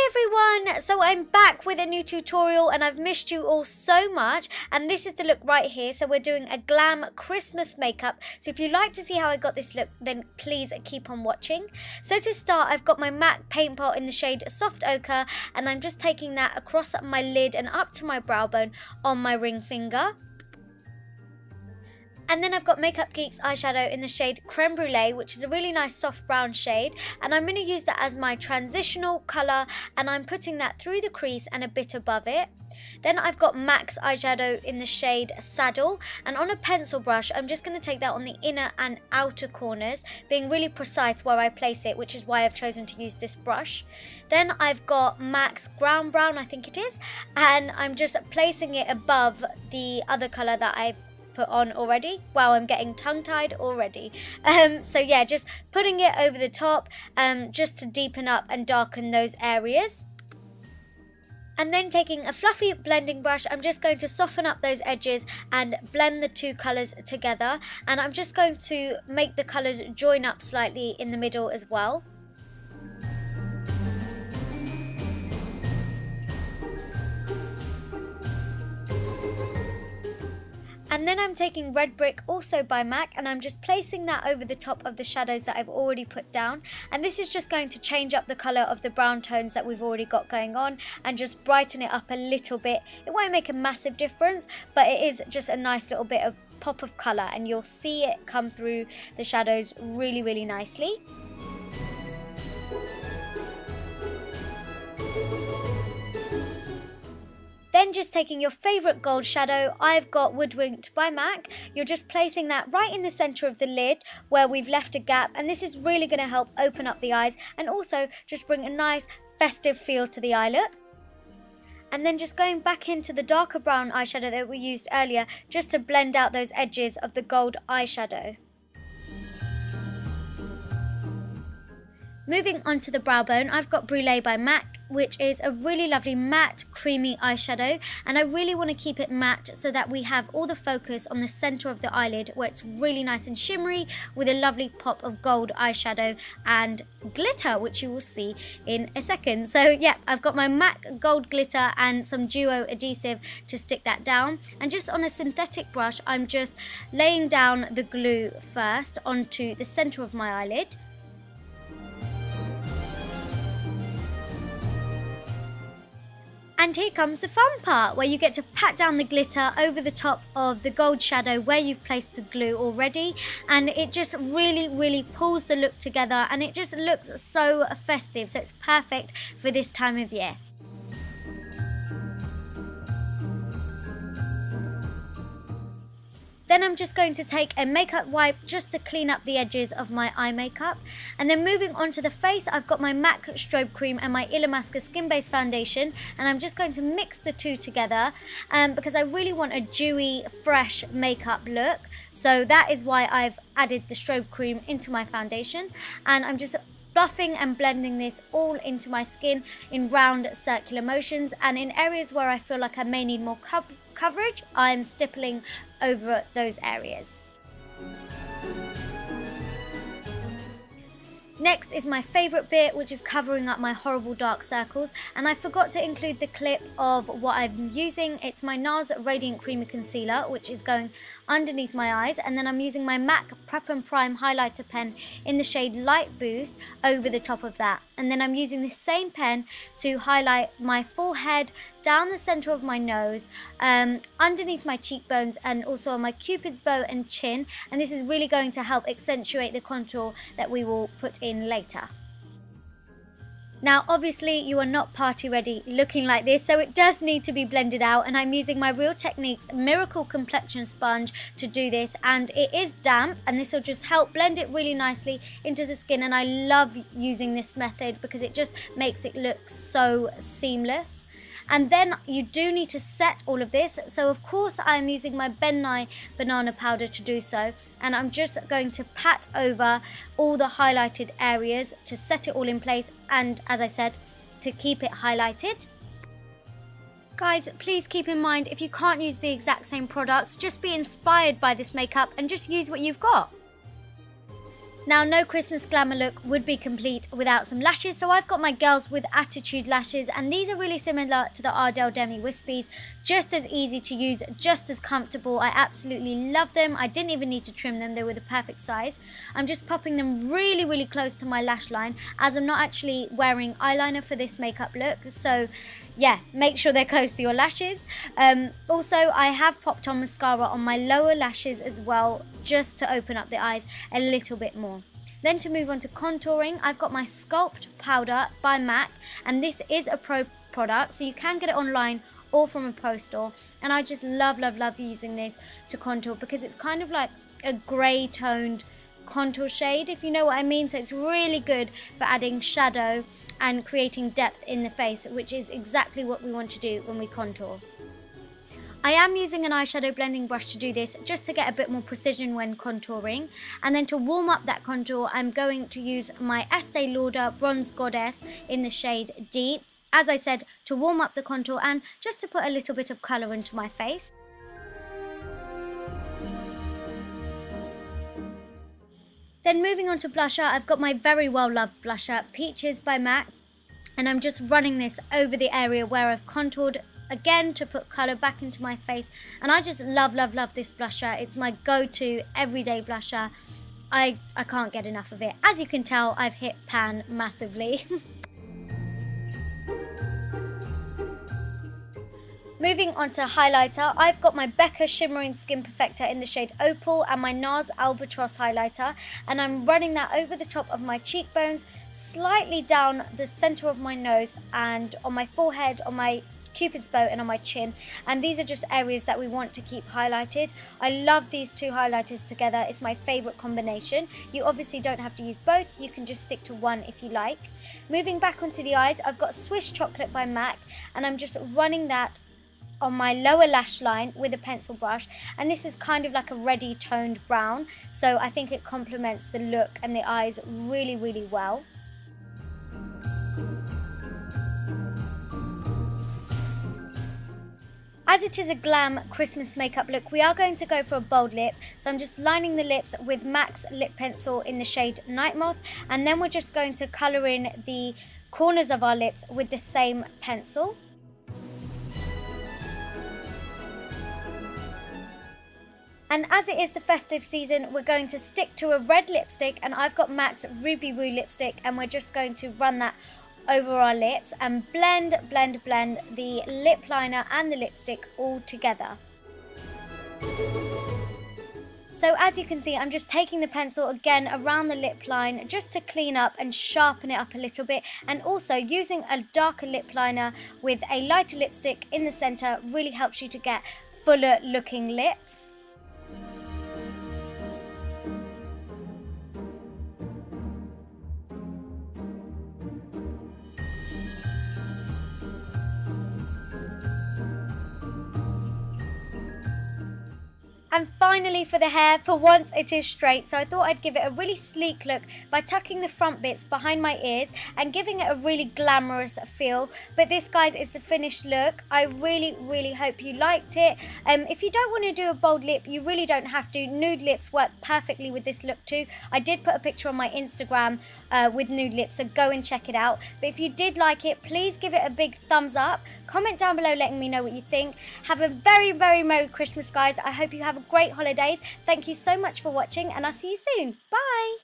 everyone, so I'm back with a new tutorial and I've missed you all so much, and this is the look right here. So we're doing a glam Christmas makeup. So if you'd like to see how I got this look, then please keep on watching. So to start, I've got my MAC paint pot in the shade Soft Ochre, and I'm just taking that across my lid and up to my brow bone on my ring finger. And then I've got Makeup Geek's eyeshadow in the shade Creme Brulee, which is a really nice soft brown shade. And I'm going to use that as my transitional colour, and I'm putting that through the crease and a bit above it. Then I've got MAC's eyeshadow in the shade Saddle, and on a pencil brush I'm just going to take that on the inner and outer corners, being really precise where I place it, which is why I've chosen to use this brush. Then I've got MAC's Ground Brown, I think it is, and I'm just placing it above the other colour that I've put on already. Wow, I'm getting tongue-tied already. So yeah, just putting it over the top just to deepen up and darken those areas. And then taking a fluffy blending brush, I'm just going to soften up those edges and blend the two colours together. And I'm just going to make the colours join up slightly in the middle as well. And then I'm taking Red Brick, also by MAC, and I'm just placing that over the top of the shadows that I've already put down. And this is just going to change up the colour of the brown tones that we've already got going on and just brighten it up a little bit. It won't make a massive difference, but it is just a nice little bit of pop of colour, and you'll see it come through the shadows really, really nicely. Then just taking your favourite gold shadow, I've got Woodwinked by MAC. You're just placing that right in the centre of the lid where we've left a gap, and this is really going to help open up the eyes and also just bring a nice festive feel to the eye look. And then just going back into the darker brown eyeshadow that we used earlier just to blend out those edges of the gold eyeshadow. Moving on to the brow bone, I've got Brulee by MAC, which is a really lovely matte, creamy eyeshadow, and I really want to keep it matte so that we have all the focus on the centre of the eyelid where it's really nice and shimmery with a lovely pop of gold eyeshadow and glitter, which you will see in a second. So yeah, I've got my MAC gold glitter and some duo adhesive to stick that down, and just on a synthetic brush I'm just laying down the glue first onto the centre of my eyelid. And here comes the fun part, where you get to pat down the glitter over the top of the gold shadow where you've placed the glue already, and it just really, really pulls the look together, and it just looks so festive, so it's perfect for this time of year. Then I'm just going to take a makeup wipe just to clean up the edges of my eye makeup. And then moving on to the face, I've got my MAC Strobe Cream and my Illamasqua Skin Based Foundation. And I'm just going to mix the two together because I really want a dewy, fresh makeup look. So that is why I've added the Strobe Cream into my foundation. And I'm just buffing and blending this all into my skin in round circular motions, and in areas where I feel like I may need more coverage, I'm stippling over those areas. Next is my favourite bit, which is covering up my horrible dark circles, and I forgot to include the clip of what I'm using. It's my NARS Radiant Creamy Concealer, which is going underneath my eyes, and then I'm using my MAC Prep and Prime highlighter pen in the shade Light Boost over the top of that. And then I'm using the same pen to highlight my forehead, down the centre of my nose, underneath my cheekbones, and also on my cupid's bow and chin, and this is really going to help accentuate the contour that we will put in later. Now obviously you are not party ready looking like this, so it does need to be blended out, and I'm using my Real Techniques Miracle Complexion Sponge to do this, and it is damp, and this will just help blend it really nicely into the skin, and I love using this method because it just makes it look so seamless. And then you do need to set all of this, so of course I'm using my Ben Nye banana powder to do so, and I'm just going to pat over all the highlighted areas to set it all in place, and as I said, to keep it highlighted. Guys, please keep in mind, if you can't use the exact same products, just be inspired by this makeup and just use what you've got. Now, no Christmas glamour look would be complete without some lashes, so I've got my Girls with Attitude lashes, and these are really similar to the Ardell Demi Wispies, just as easy to use, just as comfortable. I absolutely love them. I didn't even need to trim them, they were the perfect size. I'm just popping them really, really close to my lash line, as I'm not actually wearing eyeliner for this makeup look, so yeah, make sure they're close to your lashes. Also, I have popped on mascara on my lower lashes as well, just to open up the eyes a little bit more. Then to move on to contouring, I've got my Sculpt powder by MAC, and this is a pro product, so you can get it online or from a pro store, and I just love using this to contour because it's kind of like a grey toned contour shade, if you know what I mean. So it's really good for adding shadow and creating depth in the face, which is exactly what we want to do when we contour. I am using an eyeshadow blending brush to do this, just to get a bit more precision when contouring. And then to warm up that contour, I'm going to use my Estee Lauder Bronze Goddess in the shade Deep. As I said, to warm up the contour and just to put a little bit of colour into my face. Then moving on to blusher, I've got my very well loved blusher, Peaches by MAC. And I'm just running this over the area where I've contoured, again to put colour back into my face. And I just love this blusher. It's my go-to everyday blusher. I can't get enough of it. As you can tell, I've hit pan massively. Moving on to highlighter, I've got my Becca Shimmering Skin Perfector in the shade Opal and my NARS Albatross highlighter, and I'm running that over the top of my cheekbones, slightly down the centre of my nose and on my forehead, on my Cupid's bow and on my chin, and these are just areas that we want to keep highlighted. I love these two highlighters together, it's my favourite combination. You obviously don't have to use both, you can just stick to one if you like. Moving back onto the eyes, I've got Swiss Chocolate by MAC, and I'm just running that on my lower lash line with a pencil brush, and this is kind of like a reddy toned brown, so I think it complements the look and the eyes really well. As it is a glam Christmas makeup look, we are going to go for a bold lip, so I'm just lining the lips with MAC's lip pencil in the shade Night Moth, and then we're just going to colour in the corners of our lips with the same pencil. And as it is the festive season, we're going to stick to a red lipstick, and I've got MAC's Ruby Woo lipstick, and we're just going to run that over our lips and blend the lip liner and the lipstick all together. So as you can see, I'm just taking the pencil again around the lip line just to clean up and sharpen it up a little bit, and also using a darker lip liner with a lighter lipstick in the centre really helps you to get fuller looking lips. And finally for the hair, for once it is straight, so I thought I'd give it a really sleek look by tucking the front bits behind my ears and giving it a really glamorous feel. But this, guys, is the finished look. I really hope you liked it. If you don't want to do a bold lip, you really don't have to. Nude lips work perfectly with this look too. I did put a picture on my Instagram with nude lips, so go and check it out. But if you did like it, please give it a big thumbs up. Comment down below letting me know what you think. Have a very Merry Christmas, guys. I hope you have great holidays. Thank you so much for watching, and I'll see you soon. Bye.